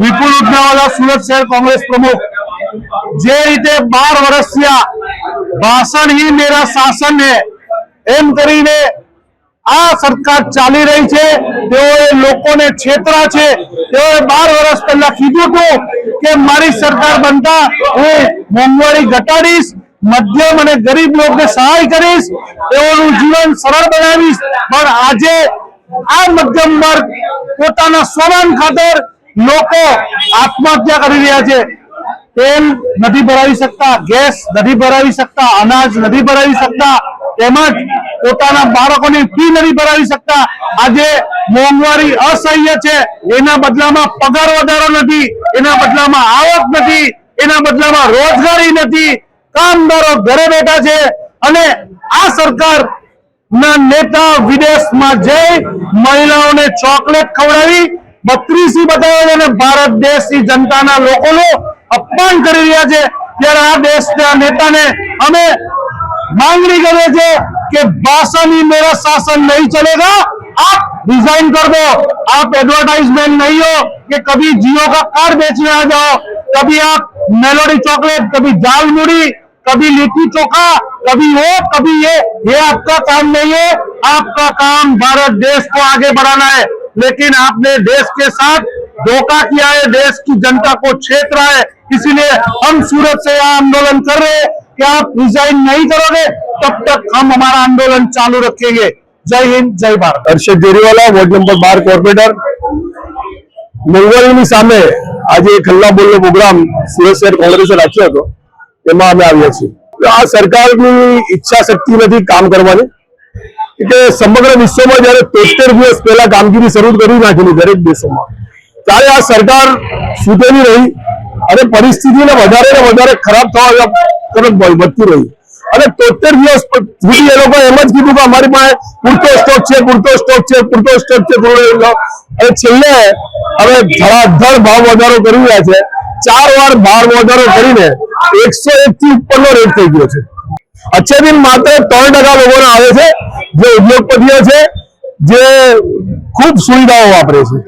વિપુલ ઉડનાવાલા સુરત શહેર કોંગ્રેસ પ્રમુખ જે રીતે 12 વર્ષ ભાષણ ही मेरा शासन है એમ કરીને આ સરકાર ચાલી રહી છે। તેઓએ લોકોને છેતરા છે। તેઓએ 12 વર્ષ પહેલા કીધું હતું કે મારી સરકાર બનતા હું મોંઘવારી ઘટાડીશ, મધ્યમ અને ગરીબ લોકોને સહાય કરીશ, તેઓનું જીવન સરળ બનાવીશ। પણ આજે આ મધ્યમ વર્ગ પોતાના સ્વાભિમાન ખાતર લોકો આત્મહત્યા કરી રહ્યા છે। તેલ નથી ભરાવી શકતા, ગેસ નથી ભરાવી શકતા, અનાજ નથી ભરાવી શકતા, તેમજ પોતાના બાળકોની ફી નથી ભરાવી શકતા। આજે મોંઘવારી અસહ્ય છે। એના બદલામાં પગાર વધારો નથી, એના બદલામાં આવક નથી, એના બદલામાં રોજગારી નથી, કામદારો ઘરે બેઠા છે। અને આ સરકાર ના નેતા વિદેશમાં જઈ મહિલાઓને ચોકલેટ ખવડાવી 32 બતાવે અને ભારત દેશની જનતાના લોકોનું અપમાન કરી રહ્યા છે। ત્યારે આ દેશના નેતાને અમે मांगनी करे थे कि भाषण ही मेरा शासन नहीं चलेगा, आप रिजाइन कर दो। आप एडवर्टाइजमेंट नहीं हो कि कभी जियो का कार्ड बेचने आ जाओ, कभी आप मेलोडी चॉकलेट, कभी दाल मुड़ी, कभी लिट्टी चोखा, कभी वो कभी ये आपका काम नहीं है। आपका काम भारत देश को आगे बढ़ाना है। लेकिन आपने देश के साथ धोखा किया है, देश की जनता को छेड़ा है। इसीलिए हम सूरत से यह आंदोलन कर रहे हैं कि आप रिजाइन नहीं करोगे तब तक हम हमारा आंदोलन चालू रखेंगे। जय हिंद, जय Bharat. Harshad Jariwala, ward number 12 corporator. મોંઘવારીની સામે આજે ખલ્લા બોલનો પ્રોગ્રામ સુરત શહેર કોંગ્રેસે રાખ્યો હતો, તેમાં અમે આવ્યા છીએ। આ સરકારની ઈચ્છા શક્તિ નથી કામ કરવાની, કે સમગ્ર વિશ્વમાં જ્યારે 73 દિવસ પહેલા કામગીરી શરૂ કરી નાખેલી દરેક દેશોમાં, ત્યારે આ સરકાર છૂટેલી રહી અને પરિસ્થિતિને વધારે ખરાબ થવા તરફ વધતી રહી। અને 73 દિવસ સુધી એ લોકો એમ જ કીધું કે અમારી પાસે પૂરતો સ્ટોક છે। અને છેલ્લે હવે ધડાધડ ભાવ વધારો કરી રહ્યા છે। 4 વાર ભાવ વધારો કરીને 101 થી ઉપરનો રેટ થઈ ગયો છે। અચ્છેદિન માત્ર 3% લોકોને આવે છે, જે ઉદ્યોગપતિઓ છે, જે ખૂબ સુવિધાઓ વાપરે છે।